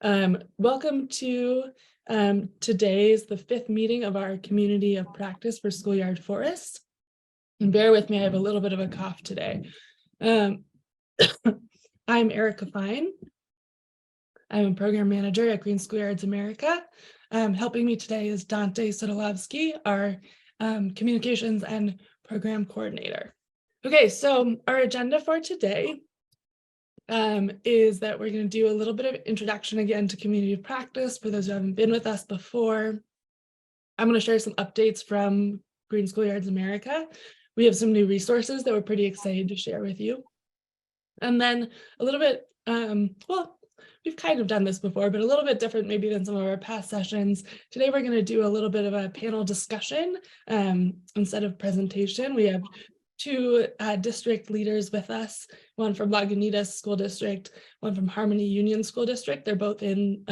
Welcome to today's the 5th meeting of our community of practice for Schoolyard Forests. And bear with me, I have a little bit of a cough today. I'm Erica Fine. I'm a program manager at Green Schoolyards America. Helping me today is Dante Sodolovsky, our communications and program coordinator. Okay, so our agenda for today is that we're going to do a little bit of introduction again to community of practice for those who haven't been with us before. I'm going to share some updates from Green Schoolyards America. We have some new resources that we're pretty excited to share with you. And then a little bit, well, we've kind of done this before, but a little bit different maybe than some of our past sessions. Today, we're going to do a little bit of a panel discussion instead of presentation. We have two district leaders with us, one from Lagunitas School District, one from Harmony Union School District. They're both in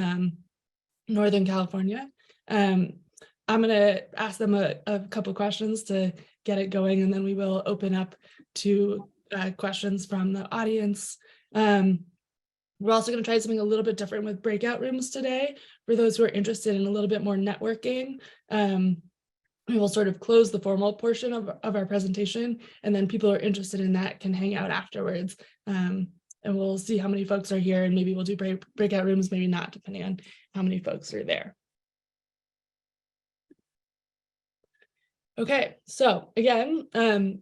Northern California. I'm going to ask them a couple questions to get it going, and then we will open up to questions from the audience. We're also going to try something a little bit different with breakout rooms today for those who are interested in a little bit more networking. We will sort of close the formal portion of our presentation, and then people who are interested in that can hang out afterwards. And we'll see how many folks are here, and maybe we'll do breakout rooms, maybe not, depending on how many folks are there. Okay, so again,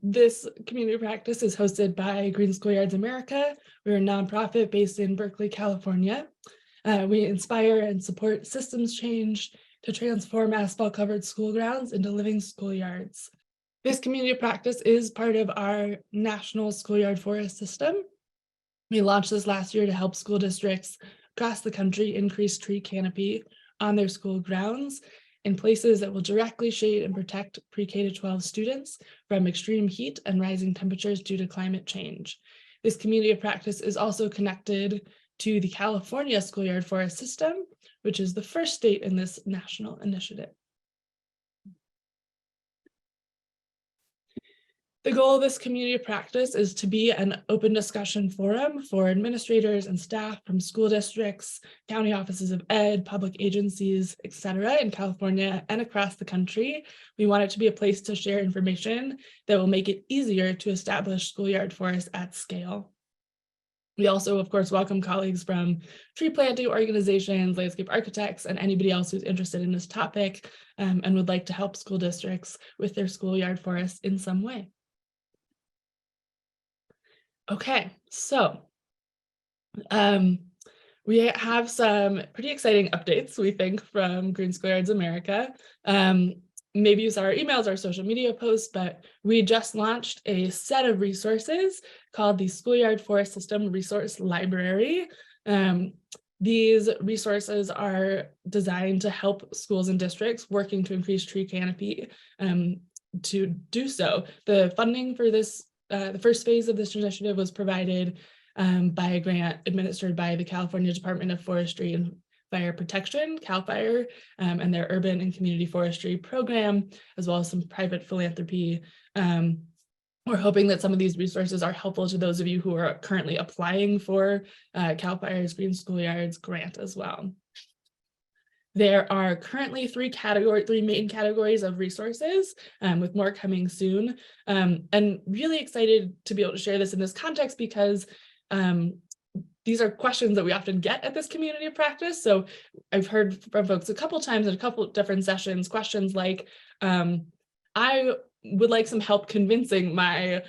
this community practice is hosted by Green Schoolyards America. We're a nonprofit based in Berkeley, California. We inspire and support systems change to transform asphalt-covered school grounds into living schoolyards. This community of practice is part of our national schoolyard forest system. We launched this last year to help school districts across the country increase tree canopy on their school grounds in places that will directly shade and protect pre-K to 12 students from extreme heat and rising temperatures due to climate change. This community of practice is also connected to the California Schoolyard Forest System, which is the first state in this national initiative. The goal of this community of practice is to be an open discussion forum for administrators and staff from school districts, county offices of ed, public agencies, etc. in California and across the country. We want it to be a place to share information that will make it easier to establish schoolyard forests at scale. We also, of course, welcome colleagues from tree planting organizations, landscape architects, and anybody else who's interested in this topic and would like to help school districts with their schoolyard forests in some way. Okay, so we have some pretty exciting updates, we think, from Green Schoolyards America. Maybe you saw our emails, our social media posts, but we just launched a set of resources called the Schoolyard Forest System Resource Library. These resources are designed to help schools and districts working to increase tree canopy to do so. The funding for this, the first phase of this initiative was provided by a grant administered by the California Department of Forestry and Fire Protection, CAL FIRE, and their urban and community forestry program, as well as some private philanthropy. We're hoping that some of these resources are helpful to those of you who are currently applying for CAL FIRE's Green Schoolyards grant as well. There are currently three main categories of resources, with more coming soon. And really excited to be able to share this in this context because these are questions that we often get at this community of practice. So I've heard from folks a couple times in a couple different sessions, questions like, I would like some help convincing my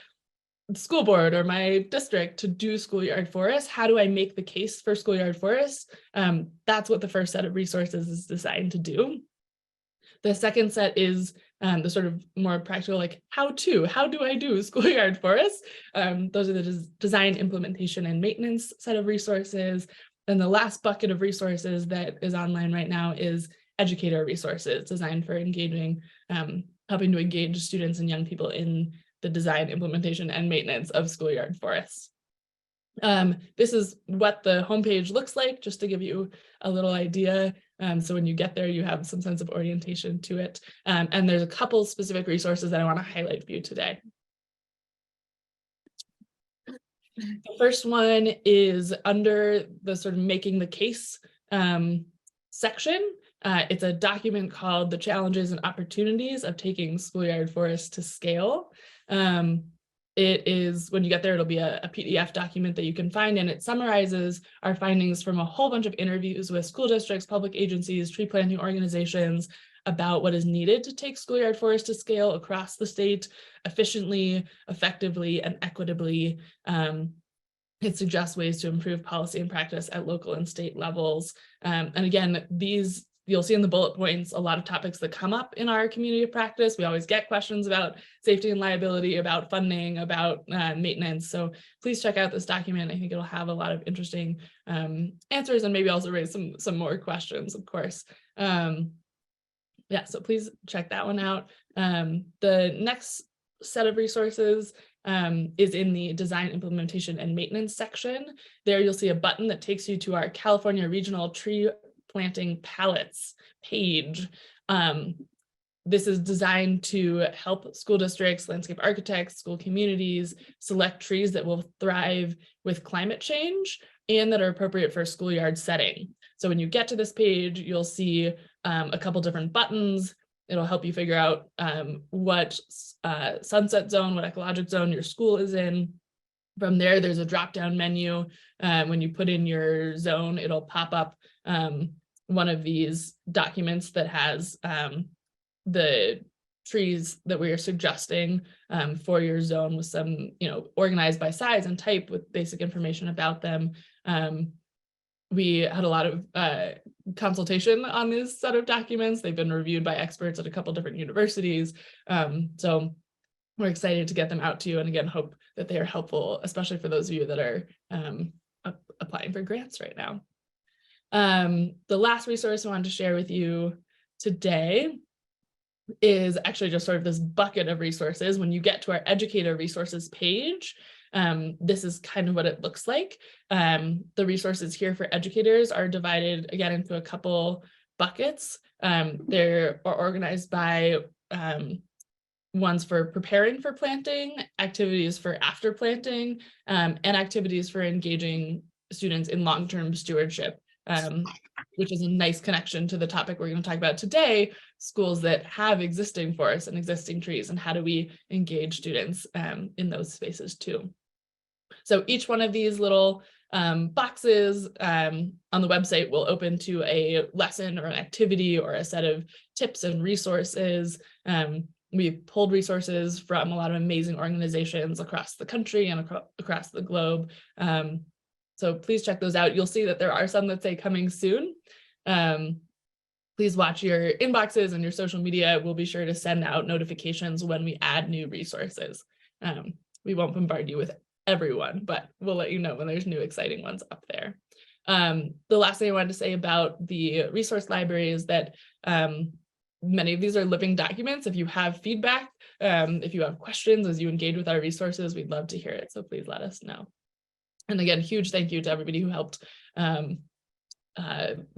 school board or my district to do schoolyard forests. How do I make the case for schoolyard forests? That's what the first set of resources is designed to do. The second set is the sort of more practical, like how do I do schoolyard forests? Those are the design, implementation, and maintenance set of resources. Then the last bucket of resources that is online right now is educator resources designed for engaging, helping to engage students and young people in the design, implementation, and maintenance of schoolyard forests. This is what the homepage looks like, just to give you a little idea. So when you get there, you have some sense of orientation to it. And there's a couple specific resources that I want to highlight for you today. The first one is under the sort of making the case section. It's a document called The Challenges and Opportunities of Taking Schoolyard Forests to Scale. It is, when you get there, it'll be a PDF document that you can find, and it summarizes our findings from a whole bunch of interviews with school districts, public agencies, tree planting organizations about what is needed to take schoolyard forests to scale across the state efficiently, effectively, and equitably. It suggests ways to improve policy and practice at local and state levels. And again, these, you'll see in the bullet points a lot of topics that come up in our community of practice. We always get questions about safety and liability, about funding, about maintenance. So please check out this document. I think it'll have a lot of interesting answers, and maybe also raise some more questions, of course. Yeah, so please check that one out. The next set of resources is in the design, implementation, and maintenance section. There you'll see a button that takes you to our California Regional Tree Planting Palettes page. This is designed to help school districts, landscape architects, school communities select trees that will thrive with climate change and that are appropriate for a schoolyard setting. So when you get to this page, you'll see a couple different buttons. It'll help you figure out what sunset zone, what ecologic zone your school is in. From there, there's a drop-down menu. When you put in your zone, it'll pop up one of these documents that has the trees that we are suggesting for your zone, with some, organized by size and type with basic information about them. We had a lot of consultation on this set of documents. They've been reviewed by experts at a couple different universities. So we're excited to get them out to you, and again, hope that they are helpful, especially for those of you that are applying for grants right now. The last resource I wanted to share with you today is actually just sort of this bucket of resources. When you get to our educator resources page, this is kind of what it looks like. The resources here for educators are divided again into a couple buckets. They're organized by ones for preparing for planting, activities for after planting, and activities for engaging students in long-term stewardship, which is a nice connection to the topic we're going to talk about today, schools that have existing forests and existing trees, and how do we engage students in those spaces too. So each one of these little boxes on the website will open to a lesson or an activity or a set of tips and resources. We've pulled resources from a lot of amazing organizations across the country and across the globe. So please check those out. You'll see that there are some that say coming soon. Please watch your inboxes and your social media. We'll be sure to send out notifications when we add new resources. We won't bombard you with everyone, but we'll let you know when there's new exciting ones up there. The last thing I wanted to say about the resource library is that many of these are living documents. If you have feedback, if you have questions as you engage with our resources, we'd love to hear it. So please let us know. And again, huge thank you to everybody who helped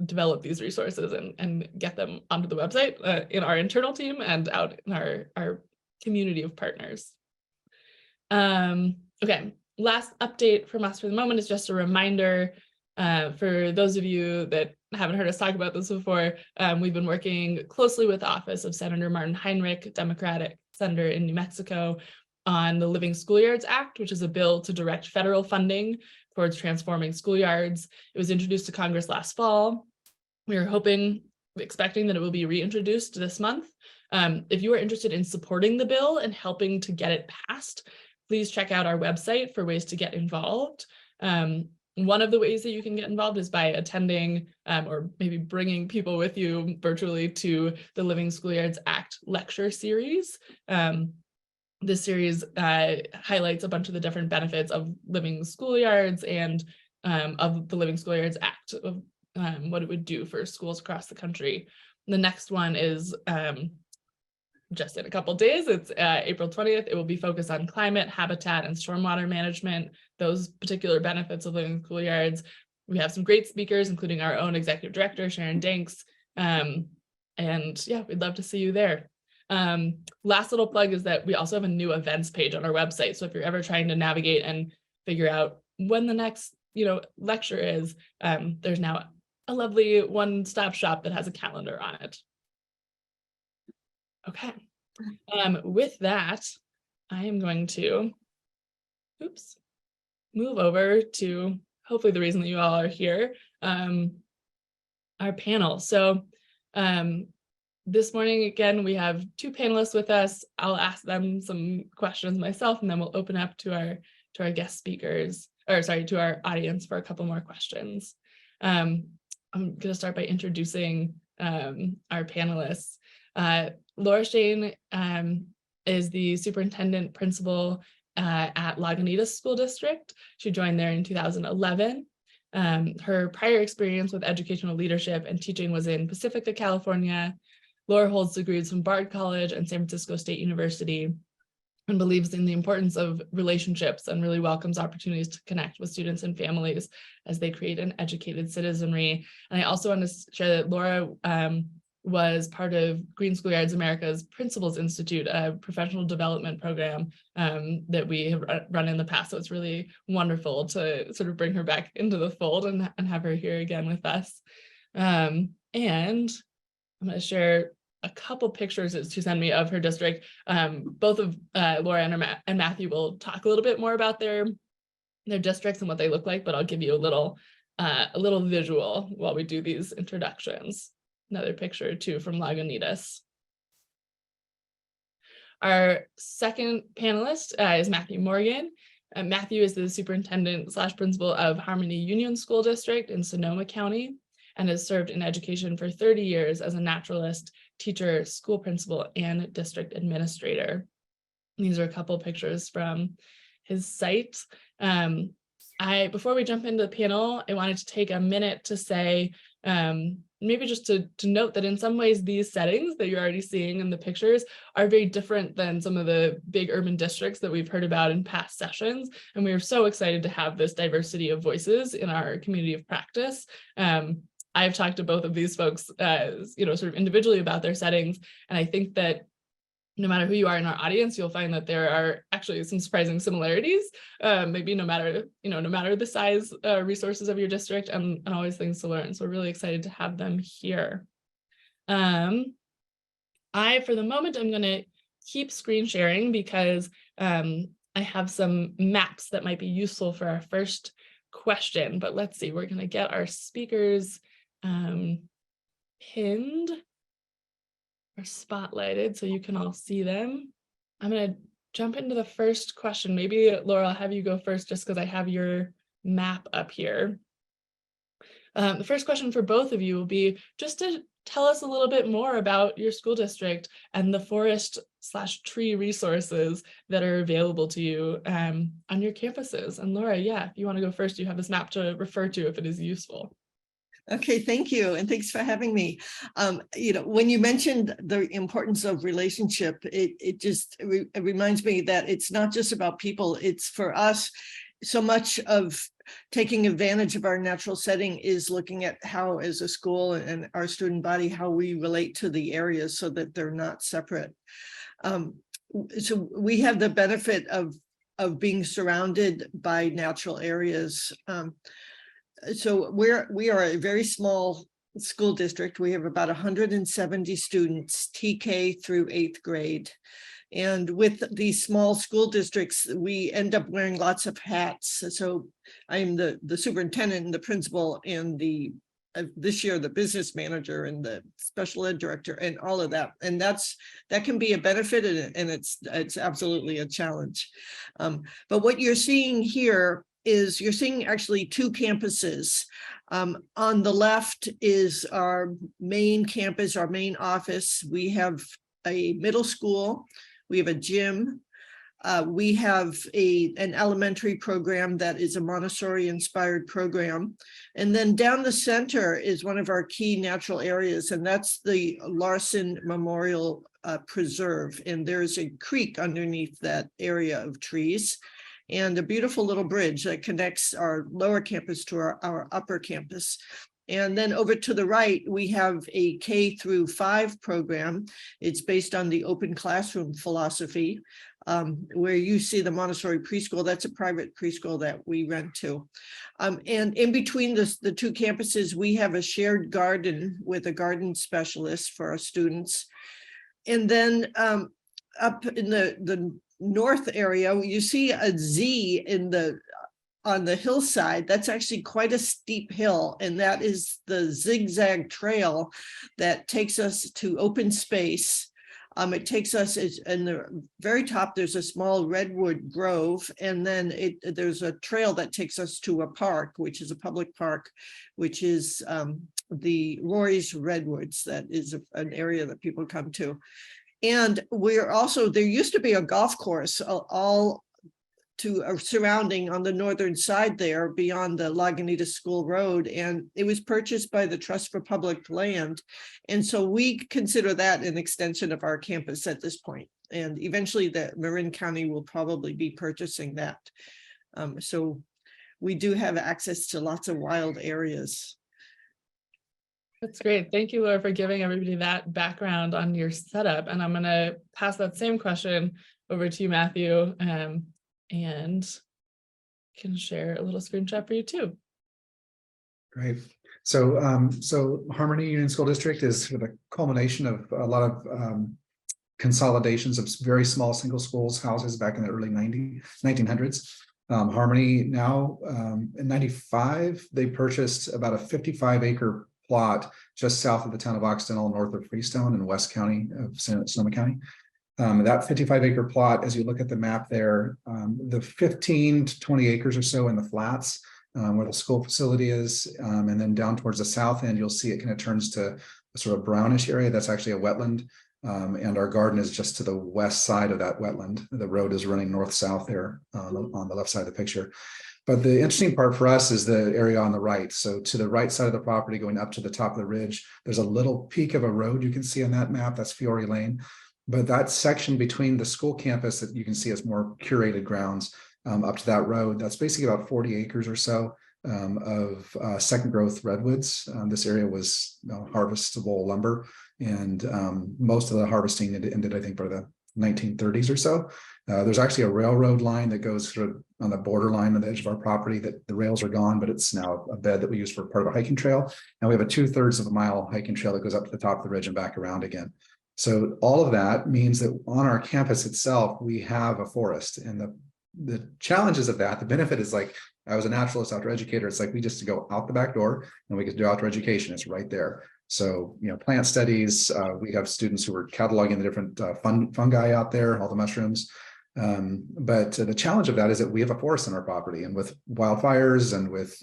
develop these resources and get them onto the website in our internal team and out in our community of partners. Okay, last update from us for the moment is just a reminder for those of you that haven't heard us talk about this before. We've been working closely with the Office of Senator Martin Heinrich, Democratic Senator in New Mexico, on the Living Schoolyards Act, which is a bill to direct federal funding towards transforming schoolyards. It was introduced to Congress last fall. We are expecting that it will be reintroduced this month. If you are interested in supporting the bill and helping to get it passed, please check out our website for ways to get involved. One of the ways that you can get involved is by attending or maybe bringing people with you virtually to the Living Schoolyards Act lecture series. This series highlights a bunch of the different benefits of living schoolyards and of the Living Schoolyards Act, of what it would do for schools across the country. The next one is just in a couple of days. It's April 20th. It will be focused on climate, habitat, and stormwater management, those particular benefits of living schoolyards. We have some great speakers, including our own executive director, Sharon Danks. And yeah, we'd love to see you there. Last little plug is that we also have a new events page on our website. So if you're ever trying to navigate and figure out when the next lecture is, there's now a lovely one-stop shop that has a calendar on it. Okay. With that, I am going to, move over to hopefully the reason that you all are here, our panel. So this morning, again, we have two panelists with us. I'll ask them some questions myself, and then we'll open up to our guest speakers, or sorry, to our audience for a couple more questions. I'm going to start by introducing our panelists. Laura Shain is the Superintendent-Principal at Lagunitas School District. She joined there in 2011. Her prior experience with educational leadership and teaching was in Pacifica, California. Laura holds degrees from Bard College and San Francisco State University, and believes in the importance of relationships and really welcomes opportunities to connect with students and families as they create an educated citizenry. And I also want to share that Laura was part of Green Schoolyards America's Principals Institute, a professional development program that we have run in the past. So it's really wonderful to sort of bring her back into the fold and have her here again with us. And I'm going to share a couple pictures that she sent me of her district. Both of Laura and Matthew will talk a little bit more about their districts and what they look like, but I'll give you a little visual while we do these introductions. Another picture too from Lagunitas. Our second panelist is Matthew Morgan. Matthew is the superintendent/principal of Harmony Union School District in Sonoma County, and has served in education for 30 years as a naturalist, teacher, school principal, and district administrator. These are a couple pictures from his site. Before we jump into the panel, I wanted to take a minute to say, maybe just to note that in some ways these settings that you're already seeing in the pictures are very different than some of the big urban districts that we've heard about in past sessions. And we are so excited to have this diversity of voices in our community of practice. I've talked to both of these folks, sort of individually about their settings. And I think that no matter who you are in our audience, you'll find that there are actually some surprising similarities, maybe no matter the size resources of your district, and always things to learn. So we're really excited to have them here. For the moment, I'm going to keep screen sharing because I have some maps that might be useful for our first question. But let's see, we're going to get our speakers pinned or spotlighted so you can all see them. I'm going to jump into the first question. Maybe Laura, I'll have you go first just because I have your map up here. The first question for both of you will be just to tell us a little bit more about your school district and the forest/tree resources that are available to you on your campuses. And Laura, yeah, if you want to go first, you have this map to refer to if it is useful. Okay, thank you. And thanks for having me. When you mentioned the importance of relationship, it reminds me that it's not just about people. It's for us, so much of taking advantage of our natural setting is looking at how, as a school and our student body, how we relate to the areas so that they're not separate. So we have the benefit of being surrounded by natural areas. So we are a very small school district. We have about 170 students, TK through 8th grade. And with these small school districts, we end up wearing lots of hats. So I'm the superintendent and the principal and this year the business manager and the special ed director and all of that. And that can be a benefit, and it's absolutely a challenge. But what you're seeing here is you're seeing actually two campuses. On the left is our main campus, our main office. We have a middle school, we have a gym, we have an elementary program that is a Montessori inspired program. And then down the center is one of our key natural areas, and that's the Larson Memorial Preserve. And there's a creek underneath that area of trees, and a beautiful little bridge that connects our lower campus to our upper campus. And then over to the right, we have a K through 5 program. It's based on the open classroom philosophy. where you see the Montessori preschool, that's a private preschool that we rent to. And in between the two campuses, we have a shared garden with a garden specialist for our students. And then up in the north area, you see a Z on the hillside. That's actually quite a steep hill, and that is the zigzag trail that takes us to open space. It takes us in the very top, there's a small redwood grove, and then there's a trail that takes us to a park, which is a public park, which is the Rory's Redwoods. That is an area that people come to. And we're also, there used to be a golf course all surrounding on the northern side there beyond the Lagunitas School Road, and it was purchased by the Trust for Public Land. And so we consider that an extension of our campus at this point. And eventually the Marin County will probably be purchasing that. So we do have access to lots of wild areas. That's great. Thank you, Laura, for giving everybody that background on your setup. And I'm going to pass that same question over to you, Matthew, and can share a little screen shot for you too. Great. So, so Harmony Union School District is sort of a culmination of a lot of consolidations of very small single schools houses back in the early 1900s. Harmony now, in 95, they purchased about a 55-acre plot just south of the town of Occidental, north of Freestone in West County of Sonoma County. That 55-acre plot, as you look at the map there, the 15 to 20 acres or so in the flats where the school facility is, and then down towards the south end, you'll see it kind of turns to a sort of brownish area. That's actually a wetland, and our garden is just to the west side of that wetland. The road is running north-south there on the left side of the picture. But the interesting part for us is the area on the right. So to the right side of the property, going up to the top of the ridge, there's a little peak of a road you can see on that map. That's Fiore Lane. But that section between the school campus that you can see as more curated grounds up to that road, that's basically about 40 acres or so of second growth redwoods. This area was harvestable lumber, and most of the harvesting ended, I think, by the 1930s or so. There's actually a railroad line that goes sort of on the borderline on the edge of our property that the rails are gone, but it's now a bed that we use for part of a hiking trail. And we have a 2/3 of a mile hiking trail that goes up to the top of the ridge and back around again. So all of that means that on our campus itself, we have a forest. And the challenges of that, the benefit is, like, I was a naturalist, outdoor educator. It's like we just go out the back door and we get to do outdoor education. It's right there. So, you know, plant studies, we have students who are cataloging the different fungi out there, all the mushrooms. But the challenge of that is that we have a forest on our property, and with wildfires and with,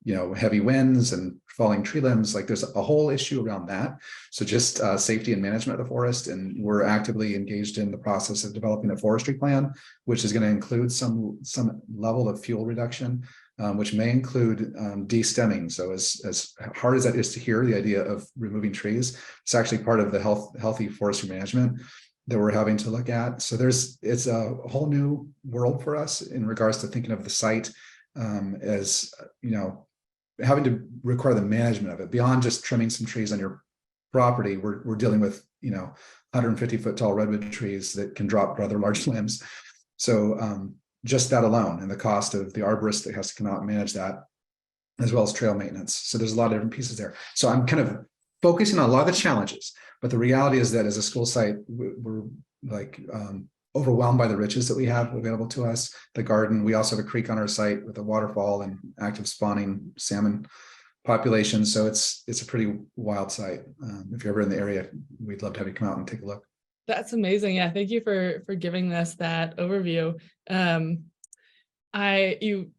you know, heavy winds and falling tree limbs, like there's a whole issue around that. So just safety and management of the forest. And we're actively engaged in the process of developing a forestry plan, which is going to include some level of fuel reduction, which may include de-stemming. So as hard as that is to hear, the idea of removing trees, it's actually part of the healthy forestry management that we're having to look at. So it's a whole new world for us in regards to thinking of the site as, you know, having to require the management of it beyond just trimming some trees on your property. We're dealing with, you know, 150-foot tall redwood trees that can drop rather large limbs. So just that alone, and the cost of the arborist that has to come out and manage that, as well as trail maintenance. So there's a lot of different pieces there. So I'm kind of focusing on a lot of the challenges, but the reality is that as a school site, we're like overwhelmed by the riches that we have available to us. The garden, we also have a creek on our site with a waterfall and active spawning salmon population. So it's a pretty wild site. If you're ever in the area, we'd love to have you come out and take a look. That's amazing. Yeah, thank you for giving us that overview. You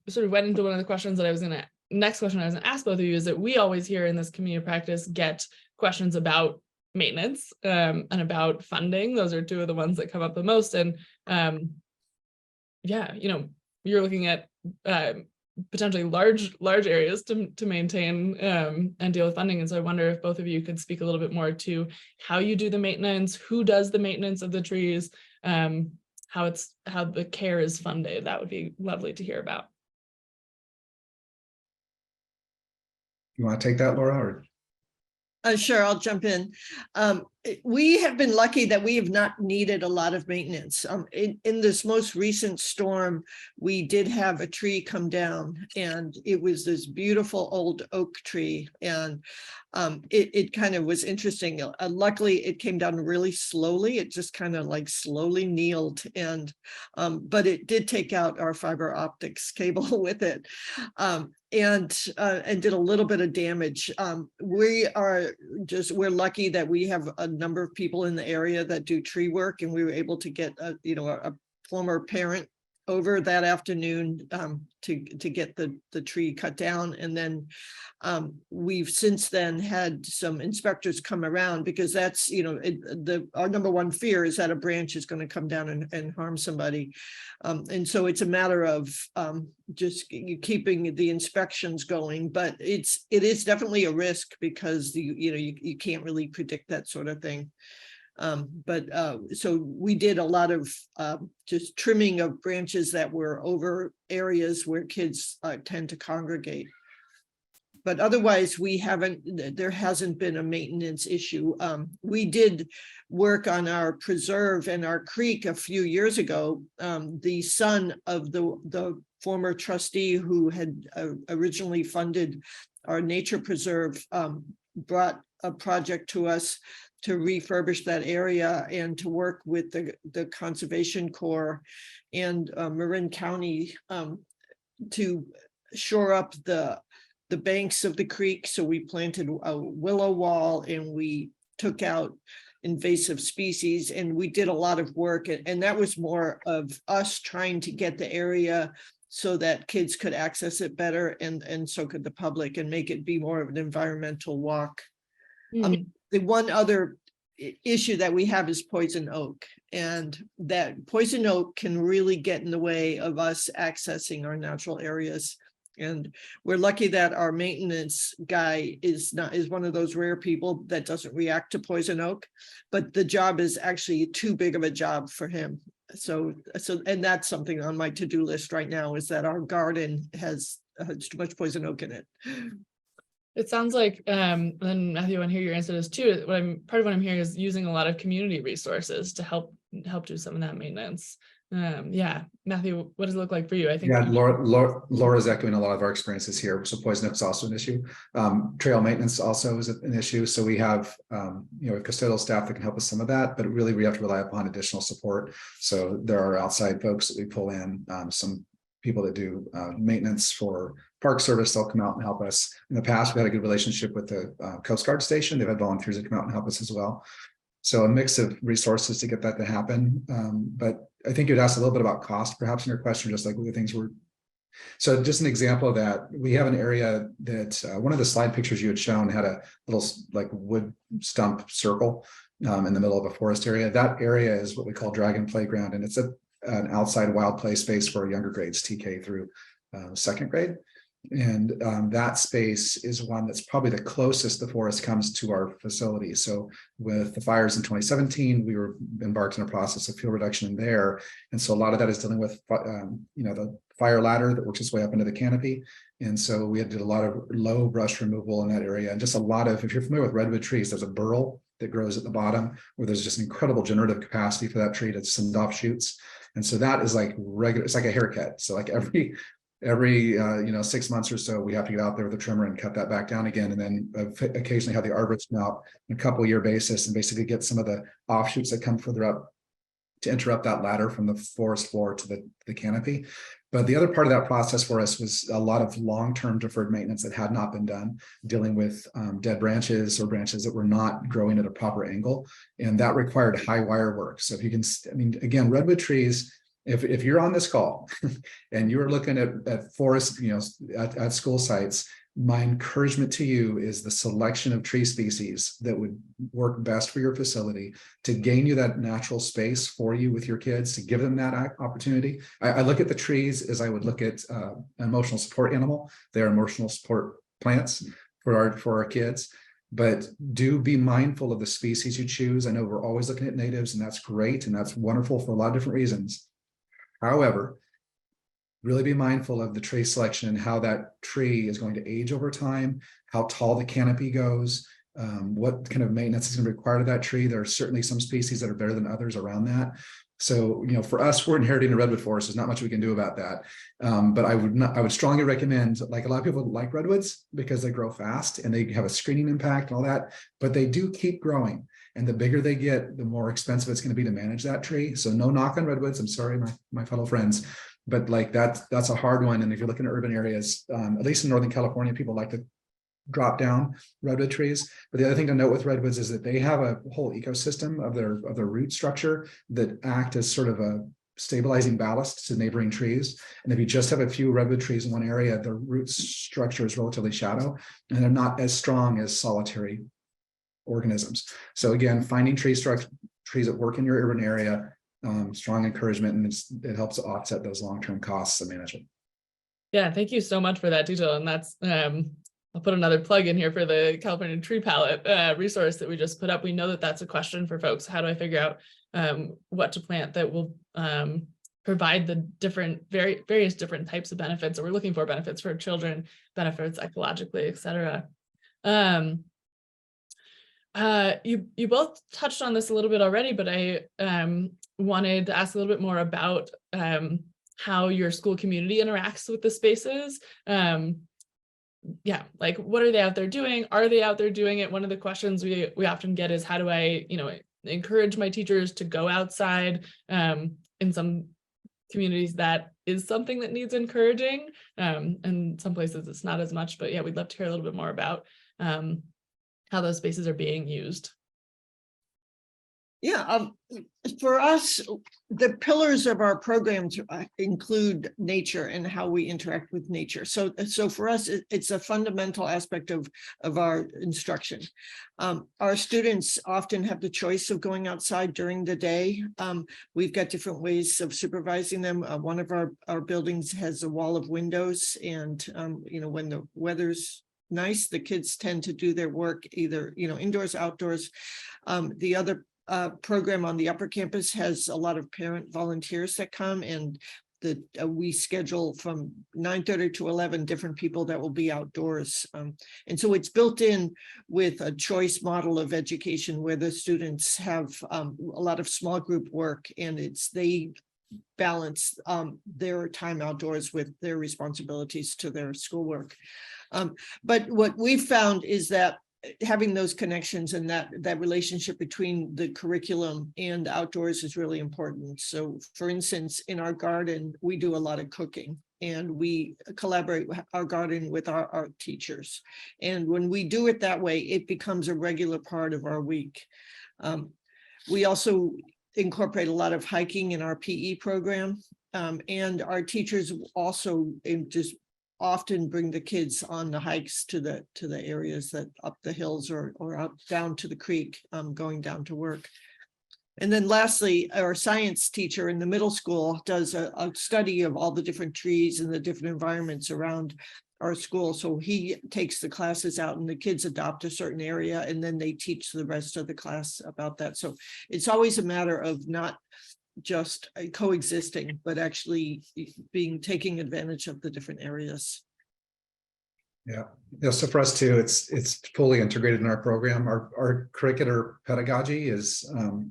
sort of went into one of the questions that next question I was gonna ask both of you is that we always here in this community practice get questions about maintenance and about funding. Those are two of the ones that come up the most. And yeah, you know, you're looking at potentially large areas to maintain and deal with funding. And so I wonder if both of you could speak a little bit more to how you do the maintenance, who does the maintenance of the trees, how the care is funded. That would be lovely to hear about. You want to take that, Laura? Or? Sure, I'll jump in. We have been lucky that we have not needed a lot of maintenance. In this most recent storm, we did have a tree come down, and it was this beautiful old oak tree. And it kind of was interesting. Luckily, it came down really slowly. It just kind of like slowly kneeled, and but it did take out our fiber optics cable with it. And did a little bit of damage. We're lucky that we have a number of people in the area that do tree work, and we were able to get a former parent over that afternoon to get the tree cut down. And then we've since then had some inspectors come around, because that's, our number one fear is that a branch is going to come down and harm somebody. And so it's a matter of just keeping the inspections going, but it is definitely a risk, because you can't really predict that sort of thing. So we did a lot of just trimming of branches that were over areas where kids tend to congregate. But otherwise, there hasn't been a maintenance issue. We did work on our preserve and our creek a few years ago. The son of the former trustee who had originally funded our nature preserve brought a project to us to refurbish that area and to work with the Conservation Corps and Marin County to shore up the banks of the creek. So we planted a willow wall, and we took out invasive species, and we did a lot of work. And that was more of us trying to get the area so that kids could access it better, and so could the public, and make it be more of an environmental walk. The one other issue that we have is poison oak, and that poison oak can really get in the way of us accessing our natural areas. And we're lucky that our maintenance guy is one of those rare people that doesn't react to poison oak, but the job is actually too big of a job for him. So and that's something on my to-do list right now, is that our garden has too much poison oak in it. It sounds like, and Matthew, I want to hear your answer to this too. Part of what I'm hearing is using a lot of community resources to help do some of that maintenance. Yeah, Matthew, what does it look like for you? I think Laura's echoing a lot of our experiences here. So poison oak is also an issue. Trail maintenance also is an issue. So we have custodial staff that can help with some of that, but really we have to rely upon additional support. So there are outside folks that we pull in, some people that do maintenance for Park Service. They'll come out and help us. In the past, we had a good relationship with the Coast Guard station. They've had volunteers that come out and help us as well. So a mix of resources to get that to happen. But I think you'd asked a little bit about cost, perhaps in your question, just like what the things were. So just an example of that, we have an area that one of the slide pictures you had shown had a little like wood stump circle in the middle of a forest area. That area is what we call Dragon Playground, and it's an outside wild play space for younger grades, TK through second grade. And that space is one that's probably the closest the forest comes to our facility. So with the fires in 2017, we were embarked in a process of fuel reduction in there. And so a lot of that is dealing with, the fire ladder that works its way up into the canopy. And so we did a lot of low brush removal in that area. And just a lot of, if you're familiar with redwood trees, there's a burl that grows at the bottom where there's just incredible generative capacity for that tree to send off shoots. And so that is like regular, it's like a haircut. So like every 6 months or so, we have to get out there with a trimmer and cut that back down again. And then occasionally have the arborist come out on a couple-year basis and basically get some of the offshoots that come further up to interrupt that ladder from the forest floor to the canopy. But the other part of that process for us was a lot of long-term deferred maintenance that had not been done, dealing with dead branches or branches that were not growing at a proper angle. And that required high wire work. So if you can, again, redwood trees, if you're on this call and you're looking at forest, at school sites, my encouragement to you is the selection of tree species that would work best for your facility to gain you that natural space for you with your kids, to give them that opportunity. I look at the trees as I would look at an emotional support animal. They are emotional support plants for our kids. But do be mindful of the species you choose. I know we're always looking at natives, and that's great, and that's wonderful for a lot of different reasons. However, really be mindful of the tree selection and how that tree is going to age over time, how tall the canopy goes, what kind of maintenance is going to be required of that tree. There are certainly some species that are better than others around that. So, for us, we're inheriting a redwood forest. There's not much we can do about that. But I would strongly recommend, like, a lot of people like redwoods because they grow fast and they have a screening impact and all that, but they do keep growing. And the bigger they get, the more expensive it's going to be to manage that tree. So no knock on redwoods. I'm sorry, my fellow friends, but like that's a hard one. And if you're looking at urban areas, at least in Northern California, people like to drop down redwood trees. But the other thing to note with redwoods is that they have a whole ecosystem of their root structure that act as sort of a stabilizing ballast to neighboring trees. And if you just have a few redwood trees in one area, the root structure is relatively shallow and they're not as strong as solitary organisms. So again, finding trees that work in your urban area, strong encouragement, and it helps offset those long-term costs of management. Yeah, thank you so much for that detail. And that's I'll put another plug in here for the California Tree Palette resource that we just put up. We know that that's a question for folks. How do I figure out what to plant that will provide the various different types of benefits that we're looking for, benefits for children, benefits ecologically, et cetera. You both touched on this a little bit already, but I wanted to ask a little bit more about how your school community interacts with the spaces. Yeah, like, what are they out there doing? Are they out there doing it? One of the questions we often get is, how do I, encourage my teachers to go outside? In some communities, that is something that needs encouraging. And some places it's not as much, but yeah, we'd love to hear a little bit more about how those spaces are being used. Yeah, for us, the pillars of our programs include nature and how we interact with nature. So for us, it's a fundamental aspect of our instruction. Our students often have the choice of going outside during the day. We've got different ways of supervising them. One of our buildings has a wall of windows, and when the weather's nice, the kids tend to do their work either indoors, outdoors. The other program on the upper campus has a lot of parent volunteers that come, and we schedule from 9:30 to 11 different people that will be outdoors. And so it's built in with a choice model of education where the students have a lot of small group work, and they balance their time outdoors with their responsibilities to their schoolwork. But what we've found is that having those connections and that relationship between the curriculum and outdoors is really important. So for instance, in our garden, we do a lot of cooking, and we collaborate with our garden with our art teachers. And when we do it that way, it becomes a regular part of our week. We also incorporate a lot of hiking in our PE program. And our teachers also just often bring the kids on the hikes to the areas that up the hills or out down to the creek, going down to work. And then lastly, our science teacher in the middle school does a study of all the different trees and the different environments around our school. So he takes the classes out and the kids adopt a certain area, and then they teach the rest of the class about that. So it's always a matter of not just coexisting, but actually taking advantage of the different areas. Yeah. So for us too, it's fully integrated in our program. Our curricular pedagogy is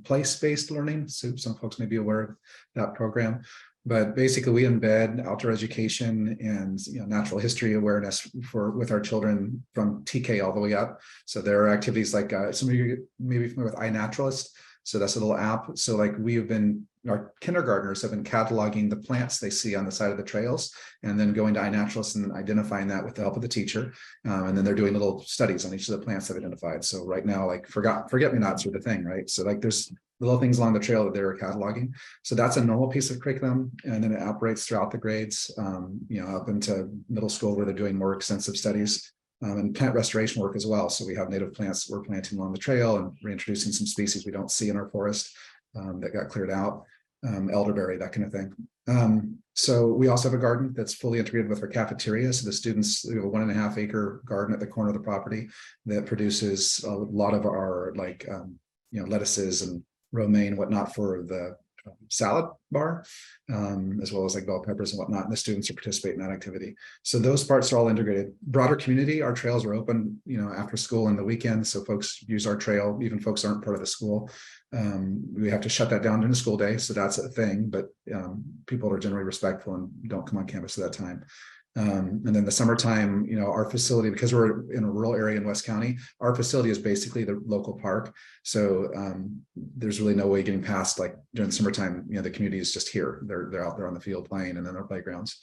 place-based learning. So some folks may be aware of that program, but basically we embed outdoor education and natural history awareness with our children from TK all the way up. So there are activities like some of you may be familiar with iNaturalist. So that's a little app. So like our kindergartners have been cataloging the plants they see on the side of the trails, and then going to iNaturalist and identifying that with the help of the teacher. And then they're doing little studies on each of the plants they've identified. So right now, like forget-me-nots are the thing, right? So like there's little things along the trail that they're cataloging. So that's a normal piece of curriculum. And then it operates throughout the grades, up into middle school where they're doing more extensive studies. And plant restoration work as well. So we have native plants that we're planting along the trail and reintroducing some species we don't see in our forest that got cleared out, elderberry, that kind of thing. So we also have a garden that's fully integrated with our cafeteria. So the students, we have a 1.5 acre garden at the corner of the property that produces a lot of our lettuces and romaine, whatnot for the salad bar, as well as like bell peppers and whatnot, and the students are participating in that activity. So those parts are all integrated. Broader community, our trails are open, after school and the weekend, so folks use our trail, even folks aren't part of the school. We have to shut that down during the school day, so that's a thing, but people are generally respectful and don't come on campus at that time. And then the summertime, our facility, because we're in a rural area in West County, our facility is basically the local park. So there's really no way getting past, like during the summertime, the community is just here. They're out there on the field playing and then our playgrounds.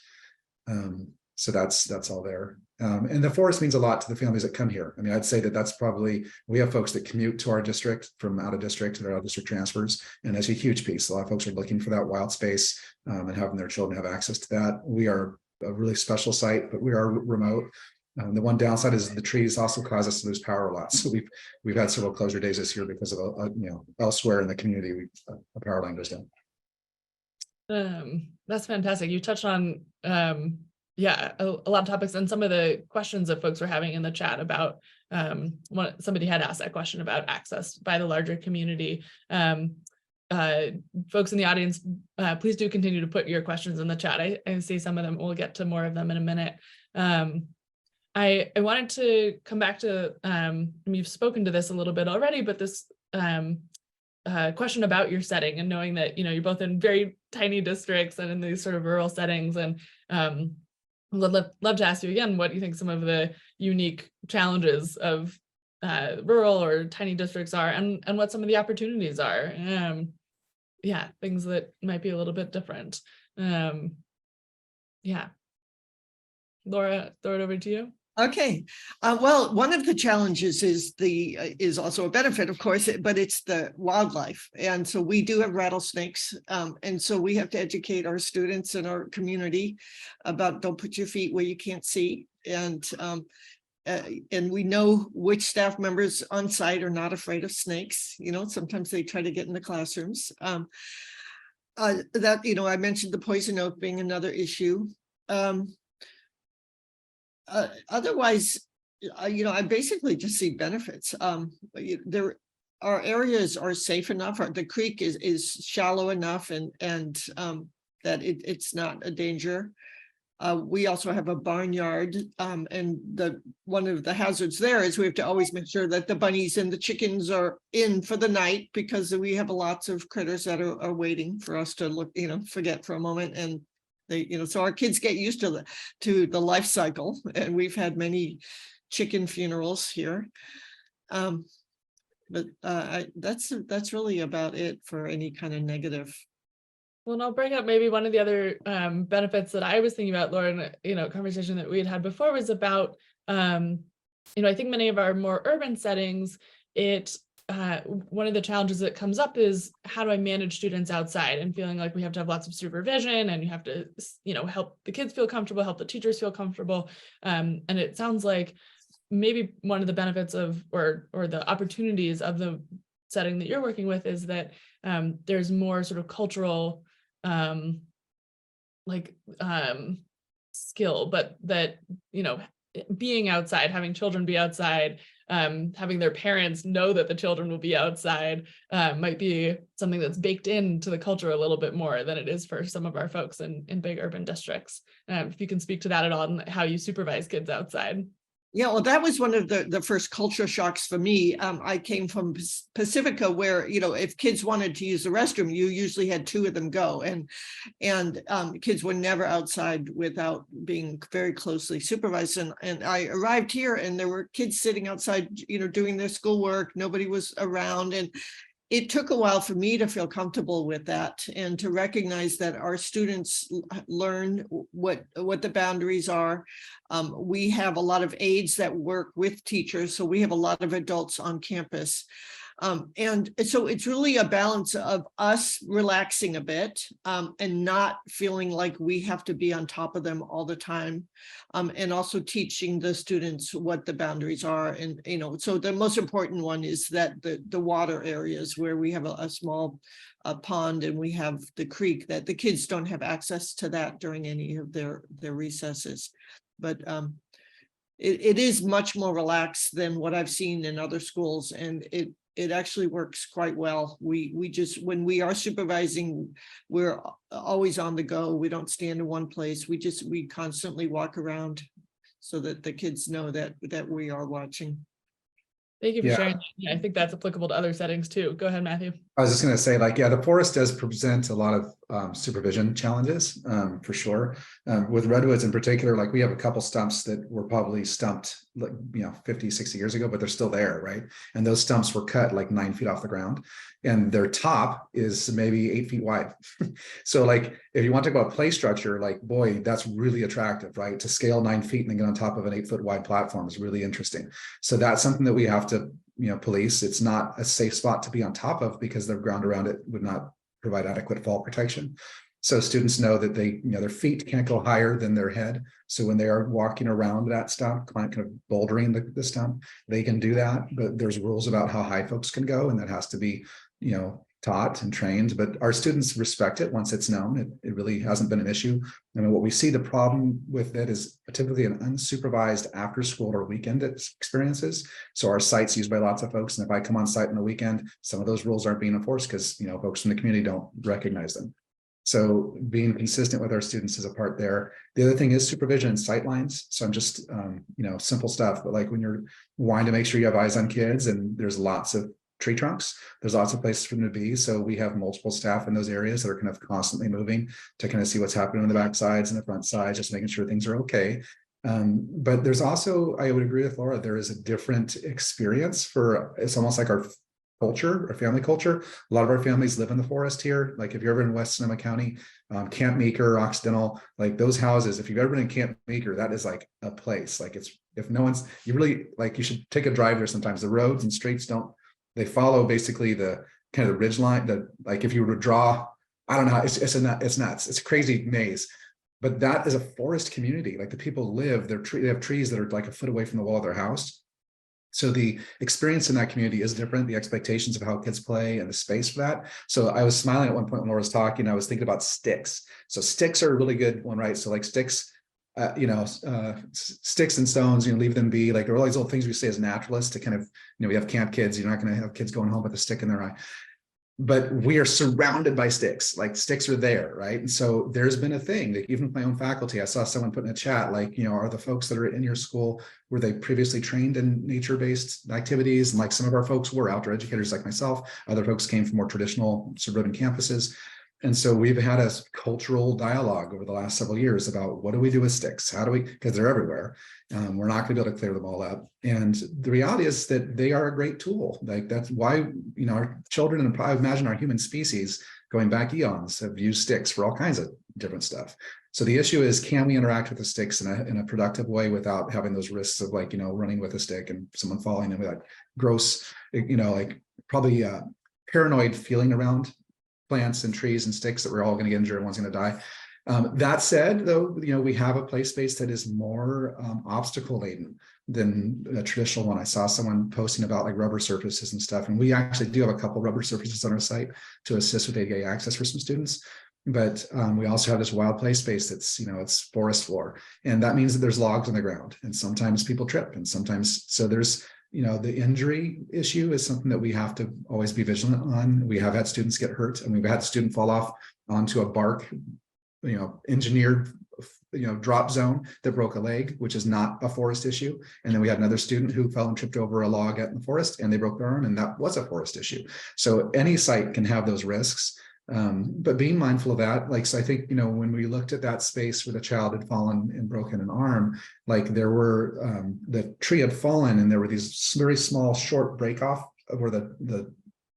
So that's all there. And the forest means a lot to the families that come here. I mean, I'd say that's probably, we have folks that commute to our district from out of district, their out of district transfers, and that's a huge piece. A lot of folks are looking for that wild space and having their children have access to that. We are a really special site, but we are remote. The one downside is the trees also cause us to lose power a lot. So we've had several closure days this year because of elsewhere in the community, a power line goes down. That's fantastic. You touched on a lot of topics, and some of the questions that folks were having in the chat about somebody had asked that question about access by the larger community. Folks in the audience, please do continue to put your questions in the chat. I see some of them. We'll get to more of them in a minute. I wanted to come back to, you've spoken to this a little bit already, but this question about your setting and knowing that, you're both in very tiny districts and in these sort of rural settings, and love to ask you again, what do you think some of the unique challenges of rural or tiny districts are, and what some of the opportunities are? Things that might be a little bit different. Laura, throw it over to you. Okay. Well, one of the challenges is also a benefit, of course, but it's the wildlife. And so we do have rattlesnakes. And so we have to educate our students and our community about don't put your feet where you can't see. And we know which staff members on site are not afraid of snakes. Sometimes they try to get in the classrooms. I mentioned the poison oak being another issue. Otherwise, I basically just see benefits. Our areas are safe enough. The creek is shallow enough, and that it's not a danger. We also have a barnyard, and one of the hazards there is we have to always make sure that the bunnies and the chickens are in for the night, because we have lots of critters that are waiting for us to look, forget for a moment, and so our kids get used to the life cycle, and we've had many chicken funerals here. But that's really about it for any kind of negative. Well, and I'll bring up maybe one of the other benefits that I was thinking about, Laura, in a conversation that we had before was about, I think many of our more urban settings, one of the challenges that comes up is, how do I manage students outside, and feeling like we have to have lots of supervision, and you have to, help the kids feel comfortable, help the teachers feel comfortable. And it sounds like maybe one of the benefits of, or the opportunities of the setting that you're working with is that there's more sort of cultural skill, but that, being outside, having children be outside, having their parents know that the children will be outside might be something that's baked into the culture a little bit more than it is for some of our folks in big urban districts. If you can speak to that at all, and how you supervise kids outside. Yeah, well, that was one of the first culture shocks for me. I came from Pacifica, where, if kids wanted to use the restroom, you usually had two of them go, and kids were never outside without being very closely supervised. And I arrived here, and there were kids sitting outside, doing their schoolwork. Nobody was around, and it took a while for me to feel comfortable with that, and to recognize that our students learn what the boundaries are. We have a lot of aides that work with teachers, so we have a lot of adults on campus. And so it's really a balance of us relaxing a bit, and not feeling like we have to be on top of them all the time, and also teaching the students what the boundaries are. And, so the most important one is that the water areas where we have a small pond, and we have the creek, that the kids don't have access to that during any of their recesses. But it is much more relaxed than what I've seen in other schools, and it actually works quite well. We just, when we are supervising, we're always on the go. We don't stand in one place. We constantly walk around so that the kids know that we are watching. Thank you for Yeah. sharing. Yeah, I think that's applicable to other settings too. Go ahead, Matthew. I was just going to say, like, yeah, the forest does present a lot of supervision challenges, for sure. With redwoods in particular, like we have a couple stumps that were probably stumped, like, 50, 60 years ago, but they're still there, right? And those stumps were cut like 9 feet off the ground, and their top is maybe 8 feet wide. So, like, if you want to talk about play structure, like, boy, that's really attractive, right? To scale 9 feet and then get on top of an 8 foot wide platform is really interesting. So that's something that we have to police. It's not a safe spot to be on top of because the ground around it would not provide adequate fall protection. So students know that they, their feet can't go higher than their head. So when they are walking around that stump, kind of bouldering the stump, they can do that. But there's rules about how high folks can go, and that has to be, taught and trained. But our students respect it once it's known. It really hasn't been an issue. I mean, what we see the problem with it is typically an unsupervised after school or weekend experiences. So our site's used by lots of folks, and if I come on site on the weekend, some of those rules aren't being enforced because folks from the community don't recognize them. So being consistent with our students is a part there. The other thing is supervision and sight lines. So I'm just simple stuff, but like when you're wanting to make sure you have eyes on kids, and there's lots of tree trunks, there's lots of places for them to be. So we have multiple staff in those areas that are kind of constantly moving to kind of see what's happening on the back sides and the front sides, just making sure things are okay. But there's also, I would agree with Laura, there is a different experience for, it's almost like our culture, our family culture. A lot of our families live in the forest here. Like if you're ever in West Sonoma County, Camp Meeker, Occidental, like those houses, if you've ever been in Camp Meeker, that is like a place. Like it's, if no one's, you really, like, you should take a drive there sometimes. The roads and streets they follow basically the kind of the ridge line that, like, if you were to draw, I don't know, it's nuts. It's a crazy maze, but that is a forest community. Like the people live, they have trees that are like a foot away from the wall of their house. So the experience in that community is different. The expectations of how kids play and the space for that. So I was smiling at one point when Laura was talking, I was thinking about sticks. So sticks are a really good one, right? So like sticks, sticks and stones, leave them be. Like, there are all these little things we say as naturalists to kind of, we have camp kids, you're not going to have kids going home with a stick in their eye, but we are surrounded by sticks. Like sticks are there, right? And so there's been a thing that even with my own faculty, I saw someone put in a chat, like, are the folks that are in your school, were they previously trained in nature-based activities? And like some of our folks were outdoor educators like myself, other folks came from more traditional suburban campuses. And so we've had a cultural dialogue over the last several years about what do we do with sticks? How do we, because they're everywhere. We're not going to be able to clear them all up. And the reality is that they are a great tool. Like that's why, our children, and I imagine our human species going back eons, have used sticks for all kinds of different stuff. So the issue is, can we interact with the sticks in a productive way without having those risks of like, running with a stick and someone falling, and like gross, like probably paranoid feeling around plants and trees and sticks that we're all going to get injured and one's going to die. That said, though, we have a play space that is more obstacle laden than a traditional one. I saw someone posting about like rubber surfaces and stuff, and we actually do have a couple rubber surfaces on our site to assist with ADA access for some students. But we also have this wild play space that's, it's forest floor, and that means that there's logs on the ground, and sometimes people trip, and sometimes, so there's, the injury issue is something that we have to always be vigilant on. We have had students get hurt, and we've had a student fall off onto a bark, engineered, drop zone that broke a leg, which is not a forest issue. And then we had another student who fell and tripped over a log out in the forest, and they broke their arm, and that was a forest issue. So any site can have those risks. But being mindful of that, like, so I think, when we looked at that space where the child had fallen and broken an arm, like there were, the tree had fallen and there were these very small, short break off where the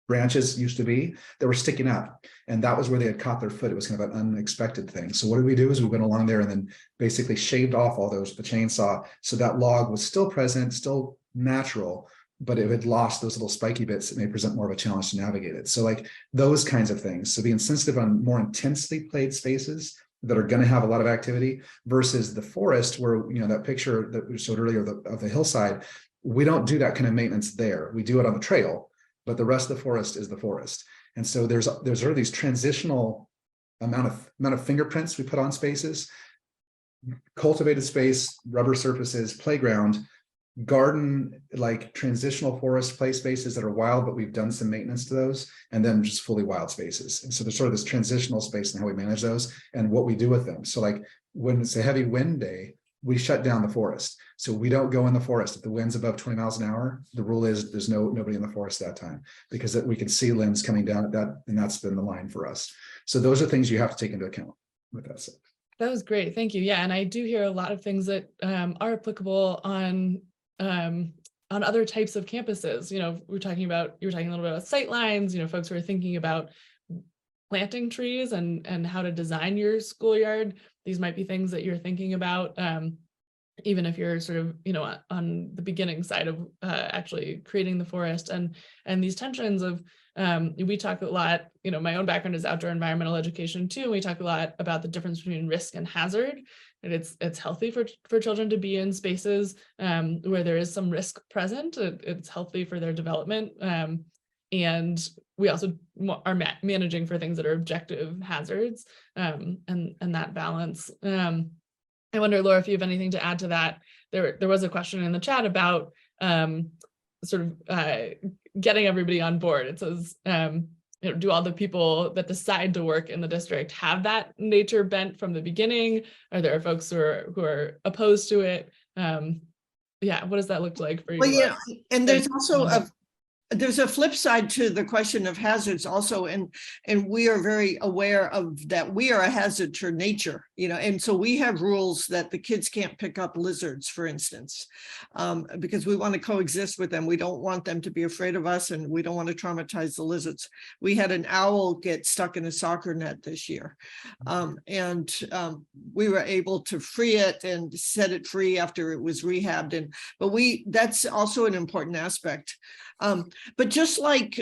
branches used to be that were sticking up. And that was where they had caught their foot. It was kind of an unexpected thing. So what did we do is we went along there and then basically shaved off all those with the chainsaw. So that log was still present, still natural, but it had lost those little spiky bits that may present more of a challenge to navigate it. So like those kinds of things. So being sensitive on more intensely played spaces that are going to have a lot of activity versus the forest where, that picture that we showed earlier of the hillside, we don't do that kind of maintenance there. We do it on the trail, but the rest of the forest is the forest. And so there's sort of these transitional amount of fingerprints we put on spaces, cultivated space, rubber surfaces, playground, garden, like transitional forest play spaces that are wild, but we've done some maintenance to those, and then just fully wild spaces. And so there's sort of this transitional space and how we manage those and what we do with them. So like when it's a heavy wind day, we shut down the forest. So we don't go in the forest. If the wind's above 20 miles an hour, the rule is there's nobody in the forest that time, because we can see limbs coming down at that, and that's been the line for us. So those are things you have to take into account with that stuff. That was great. Thank you. Yeah. And I do hear a lot of things that are applicable on other types of campuses. You know, you were talking a little bit about sight lines, you know, folks who are thinking about planting trees and how to design your schoolyard. These might be things that you're thinking about, even if you're sort of, you know, on the beginning side of actually creating the forest, and these tensions of, we talk a lot, you know, my own background is outdoor environmental education too. And we talk a lot about the difference between risk and hazard. And it's healthy for children to be in spaces where there is some risk present. It's healthy for their development. And we also are managing for things that are objective hazards, and that balance. I wonder, Laura, if you have anything to add to that. There was a question in the chat about sort of getting everybody on board. It says, you know, do all the people that decide to work in the district have that nature bent from the beginning? Are there folks who are opposed to it? Yeah, what does that look like for you? Well, yeah, and there's also there's a flip side to the question of hazards also, and we are very aware of that. We are a hazard to nature, you know, and so we have rules that the kids can't pick up lizards, for instance, because we want to coexist with them. We don't want them to be afraid of us, and we don't want to traumatize the lizards. We had an owl get stuck in a soccer net this year, and we were able to free it and set it free after it was rehabbed. But that's also an important aspect. But just like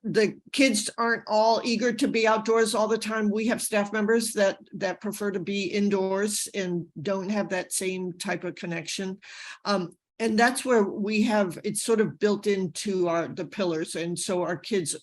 the kids aren't all eager to be outdoors all the time, we have staff members that prefer to be indoors and don't have that same type of connection. And that's where we have, it's sort of built into the pillars. And so our kids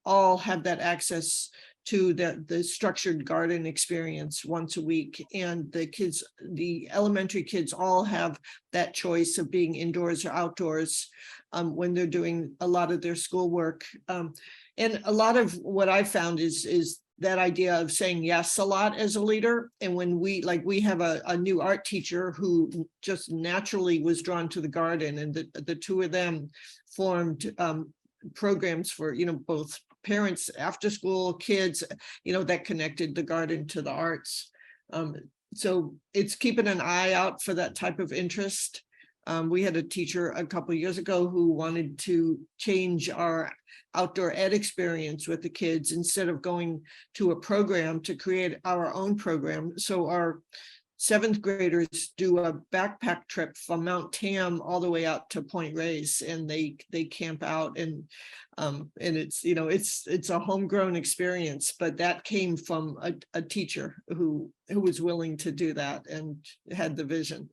all have that access to the structured garden experience once a week. And the elementary kids all have that choice of being indoors or outdoors when they're doing a lot of their schoolwork. And a lot of what I found is that idea of saying yes a lot as a leader. And when we have a new art teacher who just naturally was drawn to the garden, and the two of them formed programs for, you know, both parents, after school, kids, you know, that connected the garden to the arts. So it's keeping an eye out for that type of interest. We had a teacher a couple of years ago who wanted to change our outdoor ed experience with the kids. Instead of going to a program, to create our own program. So our 7th graders do a backpack trip from Mount Tam all the way out to Point Reyes, and they camp out, and it's, you know, it's a homegrown experience, but that came from a teacher who was willing to do that and had the vision.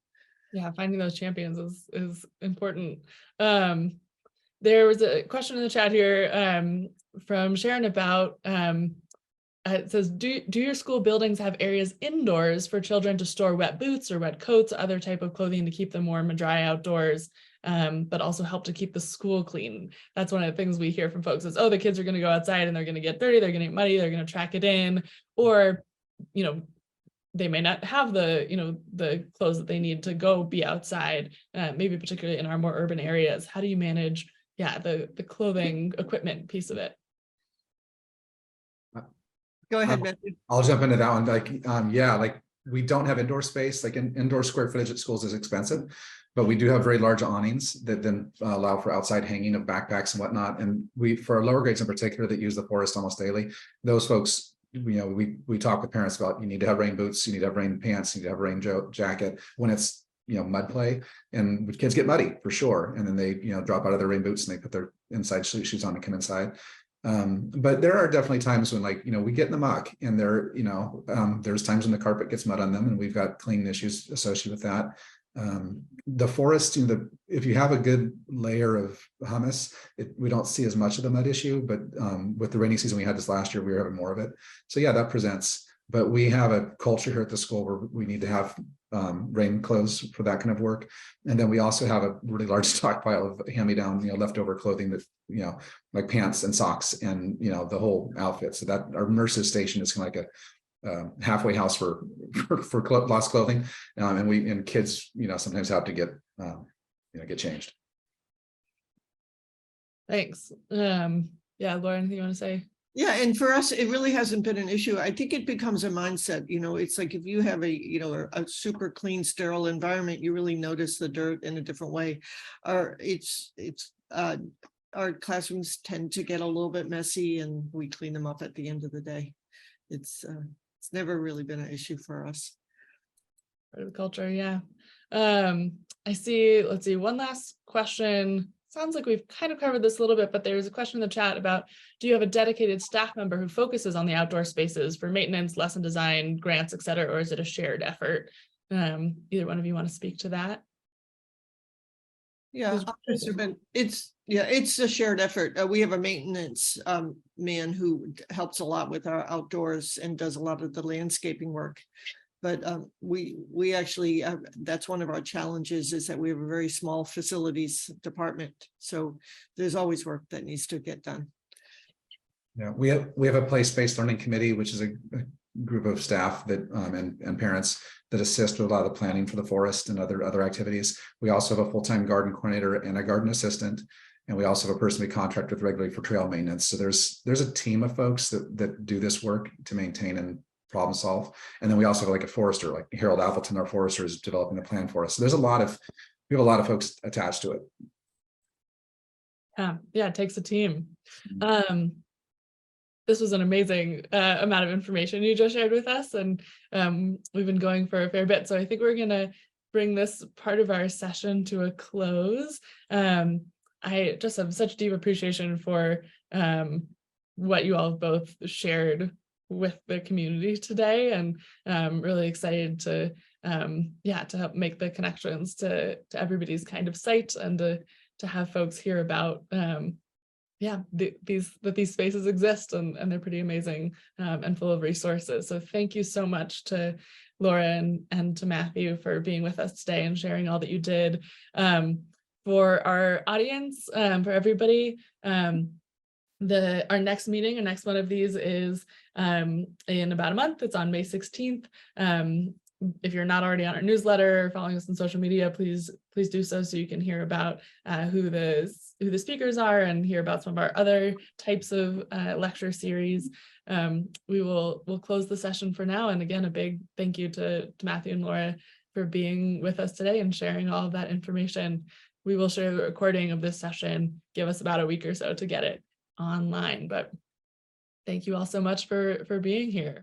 Yeah, finding those champions is important. There was a question in the chat here from Sharon about, it says, do your school buildings have areas indoors for children to store wet boots or wet coats, other type of clothing to keep them warm and dry outdoors, but also help to keep the school clean? That's one of the things we hear from folks is, oh, the kids are going to go outside and they're going to get dirty, they're going to get muddy, they're going to track it in, or, you know, they may not have the, you know, the clothes that they need to go be outside, maybe particularly in our more urban areas. How do you manage, the clothing equipment piece of it? Go ahead, Matthew. I'll jump into that one. Like we don't have indoor space. Like indoor square footage at schools is expensive, but we do have very large awnings that then allow for outside hanging of backpacks and whatnot. And for our lower grades in particular that use the forest almost daily, those folks, you know, we talk with parents about, you need to have rain boots, you need to have rain pants, you need to have a rain jacket when it's, you know, mud play, and kids get muddy for sure. And then they, you know, drop out of their rain boots and they put their inside shoes on and come inside. But there are definitely times when, like, you know, we get in the muck, and there, you know, there's times when the carpet gets mud on them, and we've got cleaning issues associated with that. The forest, you know, if you have a good layer of humus, we don't see as much of the mud issue, but with the rainy season we had this last year, we were having more of it. So yeah, that presents. but we have a culture here at the school where we need to have rain clothes for that kind of work. And then we also have a really large stockpile of hand-me-down, leftover clothing that, like pants and socks and, the whole outfit. So that our nurses station is kind of like a halfway house for lost clothing. And kids, sometimes have to get changed. Thanks. Yeah, Laura, anything you want to say? Yeah, and for us, it really hasn't been an issue. I think it becomes a mindset. It's like if you have a super clean, sterile environment, you really notice the dirt in a different way. Our classrooms tend to get a little bit messy, and we clean them up at the end of the day. It's never really been an issue for us. Part of the culture, yeah. I see. Let's see. One last question. Sounds like we've kind of covered this a little bit, but there's a question in the chat about, do you have a dedicated staff member who focuses on the outdoor spaces for maintenance, lesson design, grants, et cetera, or is it a shared effort? Either one of you want to speak to that? Yeah, it's a shared effort. We have a maintenance man who helps a lot with our outdoors and does a lot of the landscaping work. But we actually, that's one of our challenges, is that we have a very small facilities department. So there's always work that needs to get done. Yeah, we have a place-based learning committee, which is a group of staff that and parents that assist with a lot of the planning for the forest and other activities. We also have a full-time garden coordinator and a garden assistant. And we also have a person we contract with regularly for trail maintenance. So there's a team of folks that do this work to maintain and problem solve. And then we also have like a forester, like Harold Appleton, our forester, is developing a plan for us. So we have a lot of folks attached to it. Yeah, it takes a team. This was an amazing amount of information you just shared with us, and we've been going for a fair bit. So I think we're gonna bring this part of our session to a close. I just have such deep appreciation for what you all both shared with the community today, and really excited to help make the connections to everybody's kind of site, and to have folks hear about these spaces exist, and they're pretty amazing and full of resources. So thank you so much to Laura and to Matthew for being with us today and sharing all that you did. For our audience, for everybody, our next meeting, our next one of these is in about a month. It's on May 16th. If you're not already on our newsletter or following us on social media, please do so you can hear about who the speakers are and hear about some of our other types of lecture series. We'll close the session for now. And again, a big thank you to Matthew and Laura for being with us today and sharing all of that information. We will share the recording of this session. Give us about a week or so to get it online, but thank you all so much for being here.